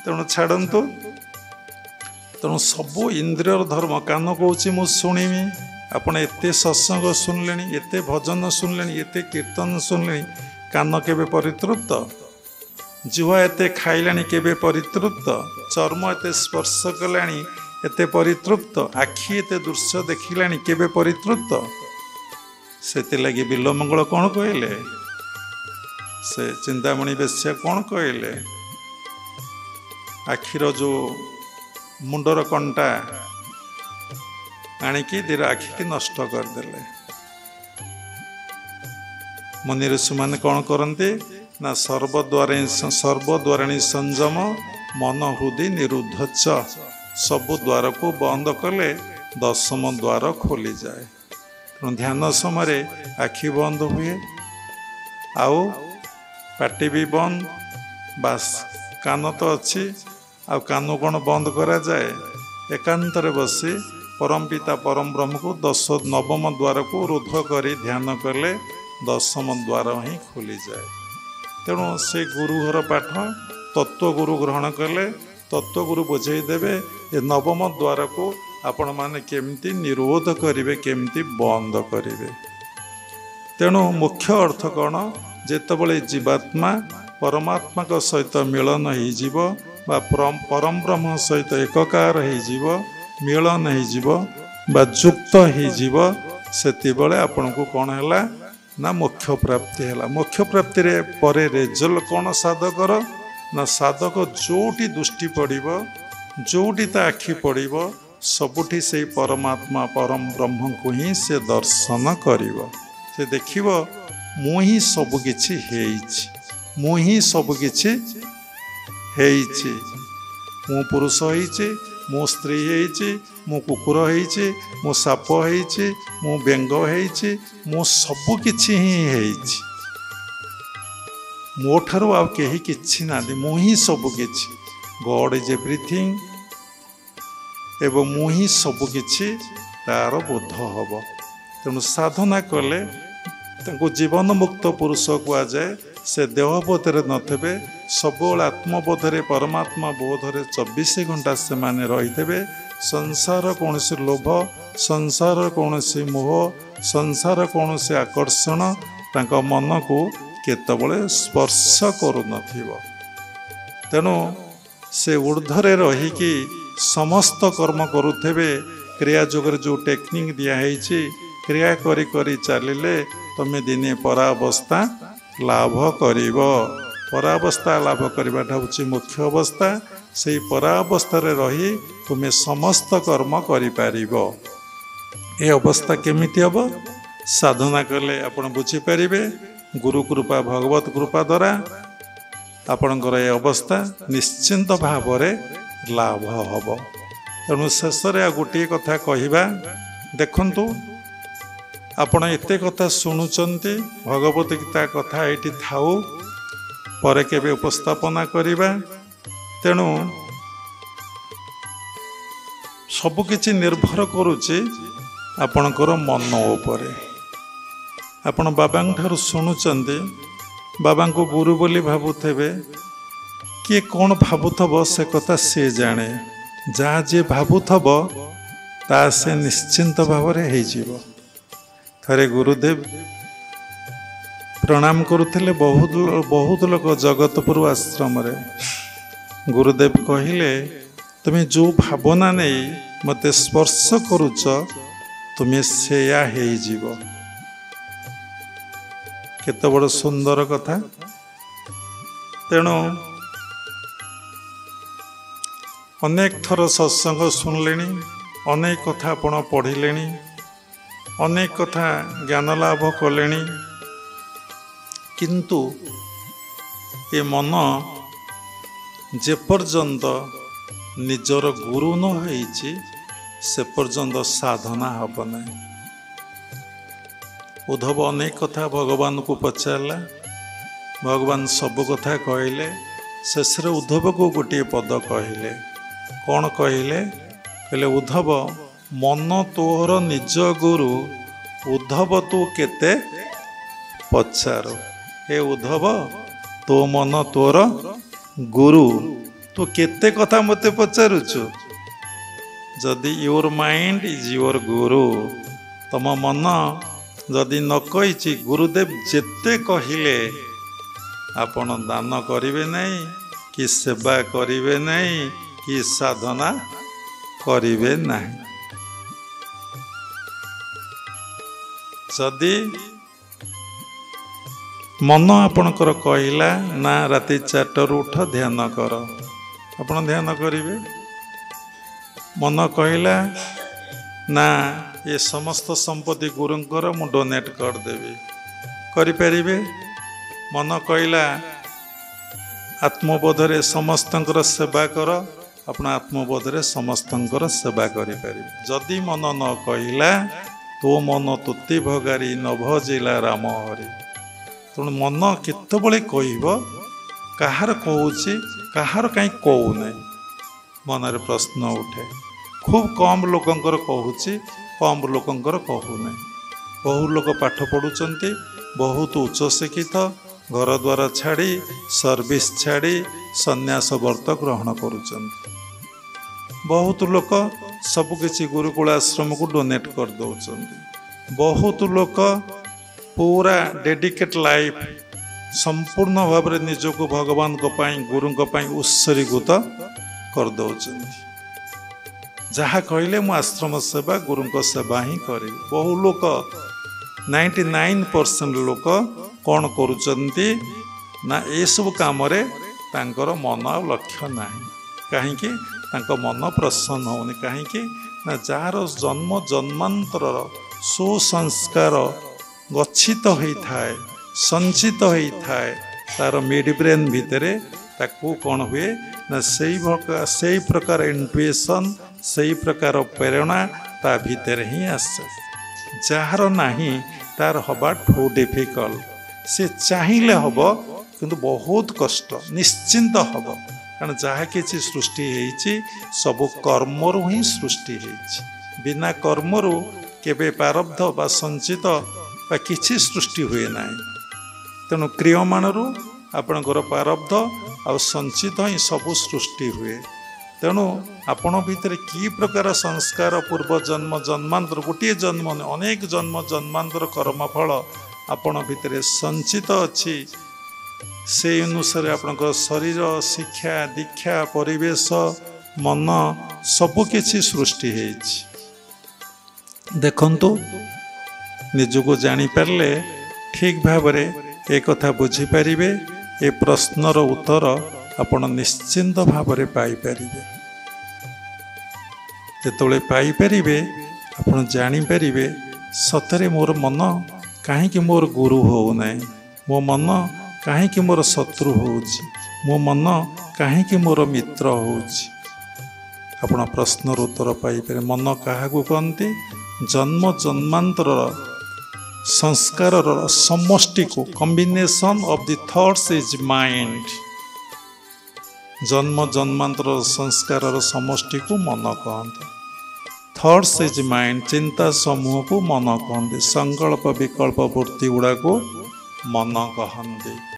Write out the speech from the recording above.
तेणु छाड़तु। तेणु सबू इंद्रियर धर्म कान कौच मु शुणिमी आपण एते सत्संग शुणिले एते भजन शुणिले एते कीर्तन शुणिले कान केबे परितृप्त जिह्वा एते खाइलानी केबे परितृप्त चर्म एते स्पर्श कलानी एते परितृप्त आखि एते दृश्य देखिलानी केबे परितृप्त। से लगी बिल्वमंगल कौन कहले से चिंतामणि बेश्या कौन कहले आखिर जो मुंडर कंटा आणिकी दीर आखि की नष्ट करदे। मुनि ऋषि मैंने कौन करते ना सर्वद्वाराणी संयम मन हृदय निरुद्ध च सबु द्वार को बंद कले दशम द्वार खोली जाए। तेणु ध्यान समय आखि बंद हुए आउ पाटी भी बंद बास कान तो अच्छी आ कान कौन बंद करा जाए एकांतरे बसी परम पिता परम ब्रह्म को नवम द्वार को रुद्ध करी ध्यान कले दशम द्वार ही खोली जाए। तेणु से गुरुघर पाठ तत्व गुरु ग्रहण कले तत्व गुरु बुझेदेवे ये नवम द्वार को आपण माने केमती निरोध करेंगे केमती बंद करेंगे। तेणु मुख्य अर्थ कौन जेतबले जीवात्मा परमात्मा सहित मिलन हो परम ब्रह्म सहित एकाकार हो मिलन हो जुक्त हो सेतिबले आपन को कौन है ना मोक्ष प्राप्ति है। मोक्ष प्राप्ति रे परे रेजल्ट कौन साधकर ना साधक जोटी दृष्टि पड़ब जोटी ता आखि पड़ब सबुठी से परमात्मा परम ब्रह्म को ही से दर्शन करिव। से देखिव मु ही सब किछि हेइछि मु ही सब किछि हेइछि मु पुरुष होइछि मो स्त्री होइछि मो कुकुर होइछि मो साप होइछि मो बेंग होइछि मो सब किछि ही होइछि मो ठारो आ केही किछि नादी मु ही सब किछि गॉड इज एवरीथिंग एवं मु ही सब किछि तार बोध हब। तेणु साधना कले जीवन मुक्त पुरुष कह जाए से देहबोधरे नथे सब आत्मबोधरे परमात्मा बोधरे 24 घंटा से माने रही संसार कौन सी लोभ संसार कौन सी मोह संसार कौन सी आकर्षण तांका मन को केतबले स्पर्श करू नथिब। तेणु से ऊर्ध्वरे रहीकि समस्त कर्म करुथेबे क्रिया जोगर जो टेक्निक दिखाई क्रिया करी करी चलिले तमें दिने परावस्था लाभ करिब। परावस्था लाभ करवाटा हूँ मुख्य अवस्था से परावस्था रही तुम्हें समस्त कर्म करिपारिब। ए अवस्था केमिति हब साधना कले आपण बुझीपारे गुरु कृपा भगवत कृपा द्वारा आपणकर ए अवस्था निश्चिंत भाव लाभ हब। तेणु शेष गोटे कथा कहवा देखंतु आपण एते कथा शुणुचंती भगवत गीता कथा ये थाऊ परे केबे उपस्थापना करिबा। तेणु सबकिछि निर्भर करुचे आपणकर मन उपरे। आपण बाबा ठार शुणुचंती बाबा को गुरु बोली भावुथेबे किए कौन भावुथब से कथा से जाने जहाँ जे भावुथब ता से निश्चिंत भाव हो। थरे गुरुदेव प्रणाम करुले बहुत लोग जगतपुर आश्रम रे गुरुदेव कहले तुम्हें जो भावना नहीं मत स्पर्श करुच तुम्हें सेया हो। केते बड़ सुंदर कथा। तेणु अनेक थर सत्संग शुणिले अनेक कथा आपण पढ़िले अनेक कथा ज्ञान लाभ कले किंतु ये मन जेपर्यंत निजर गुरु न होइछि से पर्यंत साधना हब ना। उद्धव अनेक कथा भगवान को पचारला भगवान सब कथा कहले शेष उद्धव को गोटे पद कहले कौन कहले कहले उद्धव मन तोहर निज गुरु उद्धव तू केते पचार। हे उद्धव तो मन तोर गुरु तू तू केते कथा मते पचारुचु जदि योर माइंड इज योर गुरु तम मन जदि न कही गुरुदेव जेते कहिले आपण दान करिवे नहीं कि सेवा करिवे नहीं कि साधना करिवे नहीं जदि मन आपणकर कहला ना राति 4 उठ ध्यान कर आपण ध्यान करिवे मन कहला ना ये समस्त संपत्ति गुरुंकर मु डोनेट करदेवी करिपारिबे मन कहला आत्मबोधरे समस्तंकर सेवा कर अपना आत्मबोधरे समस्तंकर सेवा करिपारिबे जदि मन न कहला तो मन तुति भगारी न भजिला राम हरि तेणु मन केतबळे कहब कहार कहूची कहार कहीं कहू नहीं मनरे प्रश्न उठे खूब कम लोकंकर कहूची कम लोकंकर कहू नहीं बहु लोक पाठ पढ़ुचंती बहुत उच्च शिक्षित घर द्वार छाड़ी सर्विस छाड़ी संन्यास व्रत ग्रहण करुचंती बहुत लोक सबकिछि गुरुकुल आश्रम को डोनेट कर दौरान बहुत लोक पूरा डेडिकेट लाइफ संपूर्ण भाव में निजक भगवान गुरु उत्सर्गीकृत कर दौरान जहाँ कहले मु आश्रम सेवा गुरु सेवा ही करी बहु लोक 99% लोक कौन करुचंती ना ये सब काम तांकर मन आ लक्ष्य नहीं कहीं मन प्रसन्न होनी कहीं ना जार जन्म जन्मांतर सुसंस्कार गच्छित होता है संचित होता है तार मिड ब्रेन भितर ताकू कौन हुए ना से प्रकार इंट्यूशन से प्रकार प्रेरणा ता भीतर ही आसे जार नहीं तार हवा ठू डिफिकल्ट से चाहिए हम किंतु बहुत कष्ट निश्चिंत हम कारण जहाँ किसी सृष्टि होती सब कर्मरु ही सृष्टि होती बिना कर्मरु केबे प्रारब्ध बा संचित बा किसी सृष्टि हुए ना तेणु क्रियमाणु आपणकर प्रारब्ध आ संचित ही सब सृष्टि हुए तेणु आपण भितर कि प्रकार संस्कार पूर्व जन्म जन्मांतर गोटे जन्म अनेक जन्म जन्मांतर कर्मफल आपण भितर संचित अच्छी से अनुसार आपणकर शरीर शिक्षा दीक्षा परिवेश मन सबकिछि सृष्टि होइछि देखंतु निजको जानीपारे ठीक भाव एक कथा बुझीपारे ए प्रश्नर उत्तर आपण निश्चिंत भाव पाइपर जिते पाइपर आपण जानीपारे सतरे मोर मन कहीं मोर गुरु हो ना मो मन कहीं मोर शत्रु हो मो मन कहीं मोर मित्र हो प्रश्नर उत्तर पाइपर मन क्या कहते जन्म जन्मांतर संस्कार समष्टि को combination of the thoughts is mind जन्म जन्मांतर संस्कार समष्टि को मन कहते थॉट्स इज माइंड चिंता समूह को मन कहते संकल्प विकल्प वृत्ति गुड़ा को मन कहते।